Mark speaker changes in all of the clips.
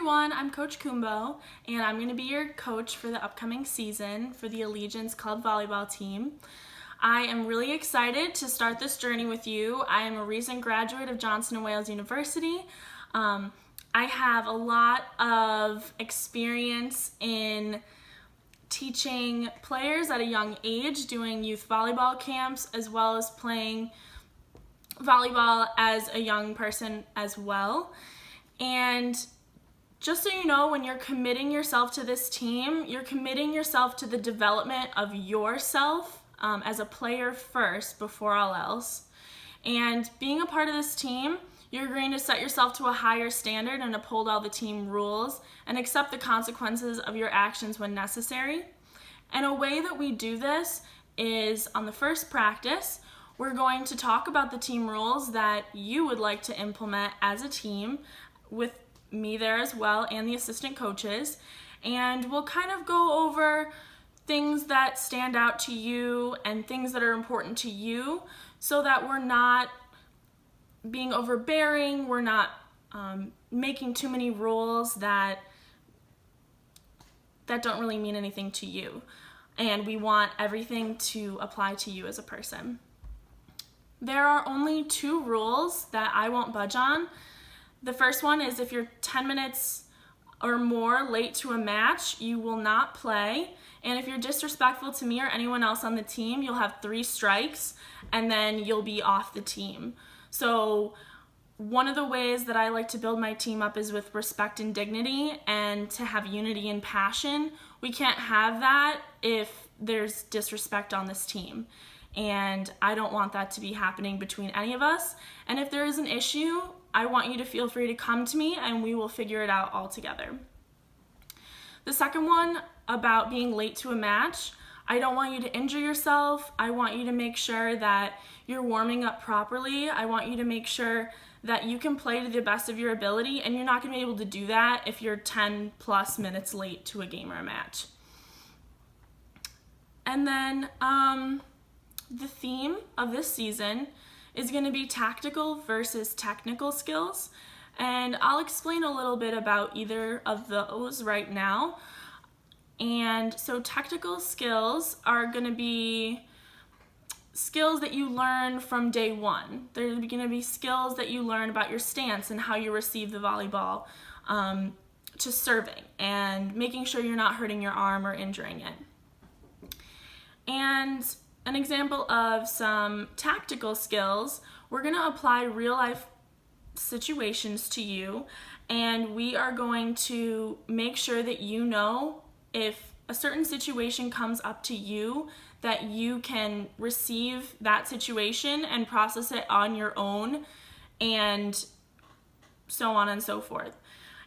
Speaker 1: everyone, I'm Coach Kumbo, and I'm going to be your coach for the upcoming season for the Allegiance Club Volleyball team. I am really excited to start this journey with you. I am a recent graduate of Johnson & Wales University. I have a lot of experience in teaching players at a young age, doing youth volleyball camps, as well as playing volleyball as a young person as well. And just so you know, when you're committing yourself to this team, you're committing yourself to the development of yourself as a player first before all else. And being a part of this team, you're going to set yourself to a higher standard and uphold all the team rules and accept the consequences of your actions when necessary. And a way that we do this is on the first practice, we're going to talk about the team rules that you would like to implement as a team with me there as well and the assistant coaches. And we'll kind of go over things that stand out to you and things that are important to you so that we're not being overbearing, we're not making too many rules that don't really mean anything to you. And we want everything to apply to you as a person. There are only 2 rules that I won't budge on. The first one is if you're 10 minutes or more late to a match, you will not play. And if you're disrespectful to me or anyone else on the team, you'll have 3 strikes and then you'll be off the team. So one of the ways that I like to build my team up is with respect and dignity and to have unity and passion. We can't have that if there's disrespect on this team. And I don't want that to be happening between any of us. And if there is an issue, I want you to feel free to come to me and we will figure it out all together. The second one about being late to a match, I don't want you to injure yourself. I want you to make sure that you're warming up properly. I want you to make sure that you can play to the best of your ability, and you're not going to be able to do that if you're 10 plus minutes late to a game or a match. And then the theme of this season is going to be tactical versus technical skills, and I'll explain a little bit about either of those right now. And so tactical skills are going to be skills that you learn from day one. They're going to be skills that you learn about your stance and how you receive the volleyball to serving and making sure you're not hurting your arm or injuring it. And an example of some tactical skills, we're going to apply real life situations to you, and we are going to make sure that you know if a certain situation comes up to you that you can receive that situation and process it on your own, and so on and so forth.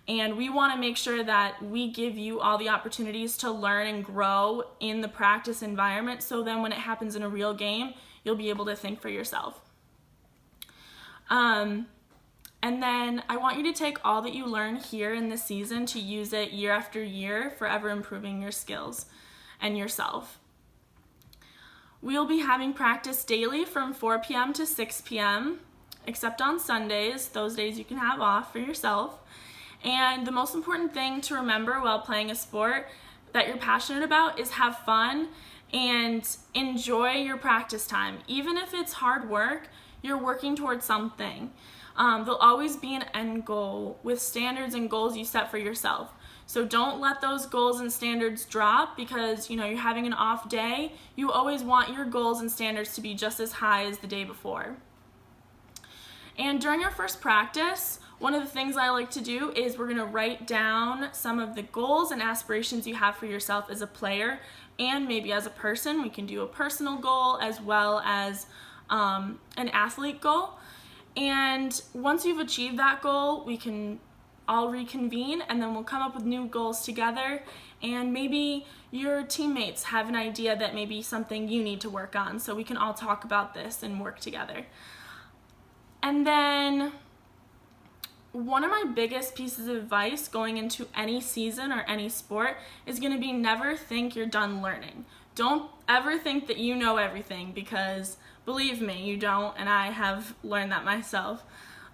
Speaker 1: And we want to make sure that we give you all the opportunities to learn and grow in the practice environment, so then when it happens in a real game, you'll be able to think for yourself. And then I want you to take all that you learn here in this season to use it year after year, forever improving your skills and yourself. We'll be having practice daily from 4 p.m. to 6 p.m., except on Sundays. Those days you can have off for yourself. And the most important thing to remember while playing a sport that you're passionate about is have fun and enjoy your practice time. Even if it's hard work, you're working towards something. There'll always be an end goal with standards and goals you set for yourself. So don't let those goals and standards drop because you're having an off day. You always want your goals and standards to be just as high as the day before. And during our first practice, one of the things I like to do is we're going to write down some of the goals and aspirations you have for yourself as a player and maybe as a person. We can do a personal goal as well as an athlete goal. And once you've achieved that goal, we can all reconvene and then we'll come up with new goals together, and maybe your teammates have an idea that may be something you need to work on, so we can all talk about this and work together. And then one of my biggest pieces of advice going into any season or any sport is going to be never think you're done learning. Don't ever think that you know everything, because believe me, you don't, and I have learned that myself.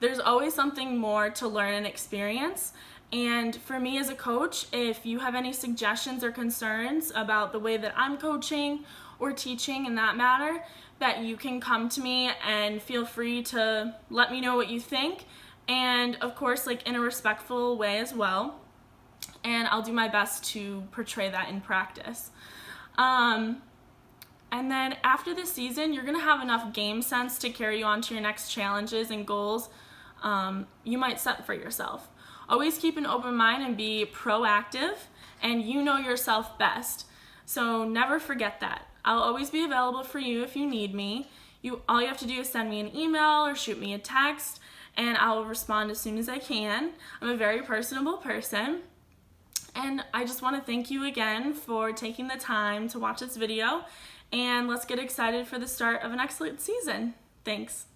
Speaker 1: There's always something more to learn and experience. And for me as a coach, if you have any suggestions or concerns about the way that I'm coaching or teaching in that matter, that you can come to me and feel free to let me know what you think. And of course, like in a respectful way as well. And I'll do my best to portray that in practice. And then after the season, you're going to have enough game sense to carry you on to your next challenges and goals you might set for yourself. Always keep an open mind and be proactive, and you know yourself best. So never forget that. I'll always be available for you if you need me. All you have to do is send me an email or shoot me a text, and I will respond as soon as I can. I'm a very personable person. And I just want to thank you again for taking the time to watch this video, and let's get excited for the start of an excellent season. Thanks.